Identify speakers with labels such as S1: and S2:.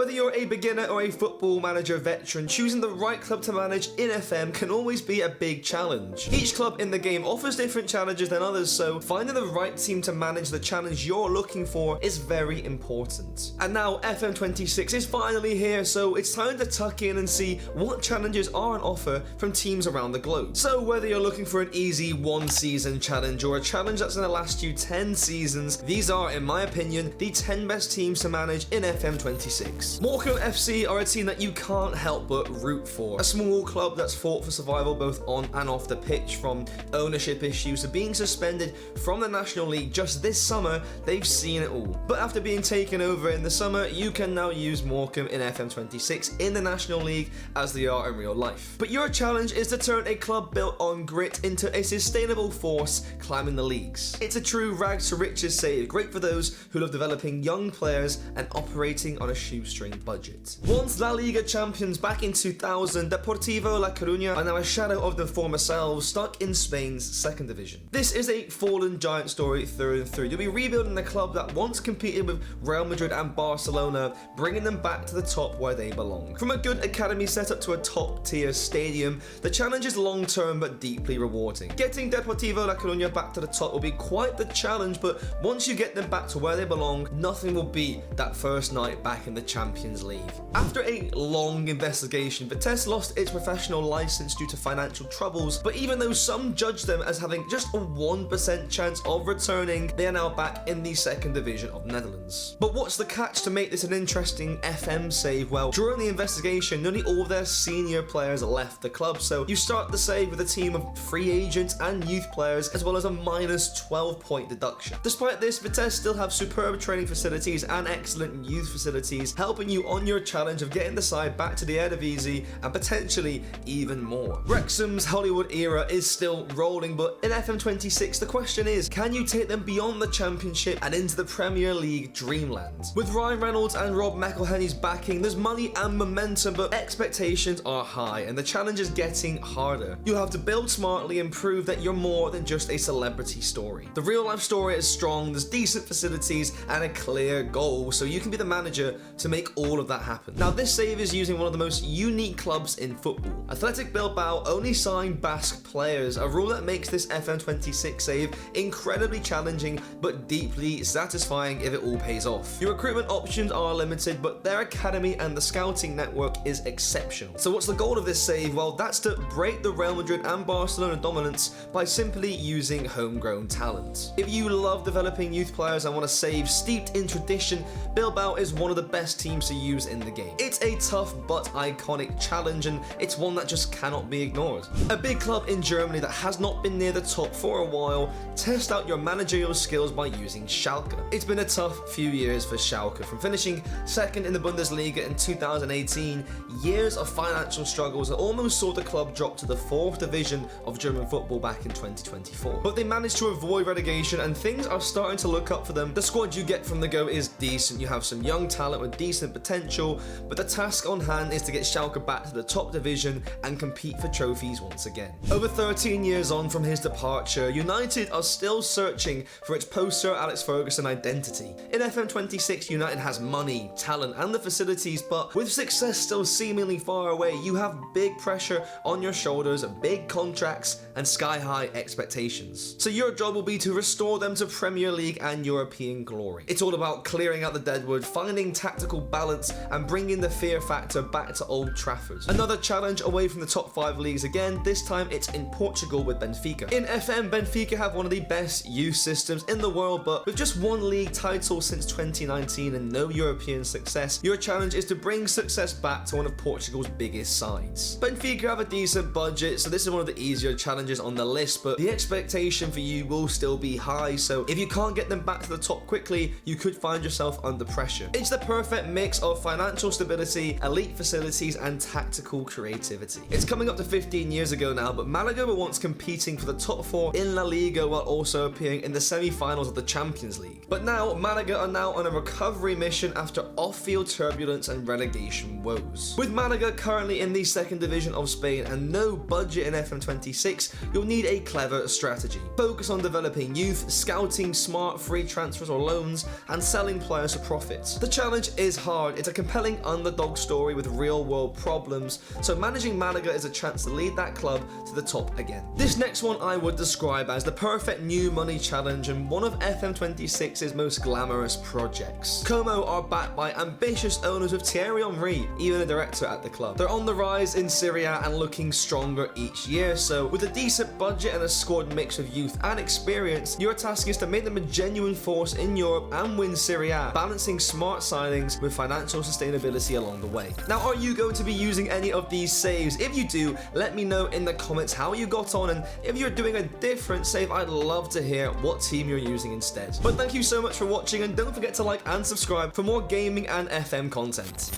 S1: Whether you're a beginner or a football manager veteran, choosing the right club to manage in FM can always be a big challenge. Each club in the game offers different challenges than others, so finding the right team to manage the challenge you're looking for is very important. And now FM26 is finally here, so it's time to tuck in and see what challenges are on offer from teams around the globe. So whether you're looking for an easy one-season challenge or a challenge that's going to last you 10 seasons, these are, in my opinion, the 10 best teams to manage in FM26. Morecambe FC are a team that you can't help but root for. A small club that's fought for survival both on and off the pitch, from ownership issues to being suspended from the National League just this summer. They've seen it all. But after being taken over in the summer, you can now use Morecambe in FM26 in the National League as they are in real life. But your challenge is to turn a club built on grit into a sustainable force climbing the leagues. It's a true rags to riches save, great for those who love developing young players and operating on a shoestring budget. Once La Liga champions back in 2000, Deportivo La Coruña are now a shadow of their former selves, stuck in Spain's second division. This is a fallen giant story through and through. You'll be rebuilding a club that once competed with Real Madrid and Barcelona, bringing them back to the top where they belong. From a good academy setup to a top-tier stadium, the challenge is long-term but deeply rewarding. Getting Deportivo La Coruña back to the top will be quite the challenge, but once you get them back to where they belong, nothing will beat that first night back in the Champions League. After a long investigation, Vitesse lost its professional license due to financial troubles, but even though some judged them as having just a 1% chance of returning, they are now back in the second division of the Netherlands. But what's the catch to make this an interesting FM save? Well, during the investigation, nearly all of their senior players left the club, so you start the save with a team of free agents and youth players, as well as a minus 12-point deduction. Despite this, Vitesse still have superb training facilities and excellent youth facilities, helping you on your challenge of getting the side back to the Eredivisie and potentially even more. Wrexham's Hollywood era is still rolling, but in FM26 the question is, can you take them beyond the Championship and into the Premier League dreamland? With Ryan Reynolds and Rob McElhenney's backing, there's money and momentum, but expectations are high and the challenge is getting harder. You'll have to build smartly and prove that you're more than just a celebrity story. The real life story is strong, there's decent facilities and a clear goal, so you can be the manager to make all of that happen. Now this save is using one of the most unique clubs in football. Athletic Bilbao only sign Basque players, a rule that makes this FM26 save incredibly challenging but deeply satisfying if it all pays off. Your recruitment options are limited, but their academy and the scouting network is exceptional. So what's the goal of this save? Well, that's to break the Real Madrid and Barcelona dominance by simply using homegrown talent. If you love developing youth players and want to save steeped in tradition, Bilbao is one of the best teams to use in the game. It's a tough but iconic challenge, and it's one that just cannot be ignored. A big club in Germany that has not been near the top for a while, test out your managerial skills by using Schalke. It's been a tough few years for Schalke, from finishing second in the Bundesliga in 2018, years of financial struggles that almost saw the club drop to the 4th division of German football back in 2024. But they managed to avoid relegation and things are starting to look up for them. The squad you get from the go is decent, you have some young talent with decent potential, but the task on hand is to get Schalke back to the top division and compete for trophies once again. Over 13 years on from his departure, United are still searching for its post-Sir Alex Ferguson identity. In FM26, United has money, talent and the facilities, but with success still seemingly far away, you have big pressure on your shoulders, big contracts and sky-high expectations. So your job will be to restore them to Premier League and European glory. It's all about clearing out the deadwood, finding tactical balance and bringing the fear factor back to Old Trafford. Another challenge away from the top 5 leagues again, this time it's in Portugal with Benfica. In FM, Benfica have one of the best youth systems in the world, but with just one league title since 2019 and no European success, your challenge is to bring success back to one of Portugal's biggest sides. Benfica have a decent budget, so this is one of the easier challenges on the list, but the expectation for you will still be high, so if you can't get them back to the top quickly, you could find yourself under pressure. It's the perfect mix of financial stability, elite facilities and tactical creativity. It's coming up to 15 years ago now, but Malaga were once competing for the top 4 in La Liga while also appearing in the semi-finals of the Champions League. But now, Malaga are now on a recovery mission after off-field turbulence and relegation woes. With Malaga currently in the second division of Spain and no budget in FM26, you'll need a clever strategy. Focus on developing youth, scouting smart free transfers or loans, and selling players for profits. The challenge is hard hard, it's a compelling underdog story with real world problems, so managing Malaga is a chance to lead that club to the top again. This next one I would describe as the perfect new money challenge and one of FM26's most glamorous projects. Como are backed by ambitious owners with Thierry Henry, even a director at the club. They're on the rise in Serie A and looking stronger each year, so with a decent budget and a squad mix of youth and experience, your task is to make them a genuine force in Europe and win Serie A, balancing smart signings with financial sustainability along the way. Now, are you going to be using any of these saves? If you do, let me know in the comments how you got on, and if you're doing a different save, I'd love to hear what team you're using instead. But thank you so much for watching, and don't forget to like and subscribe for more gaming and FM content.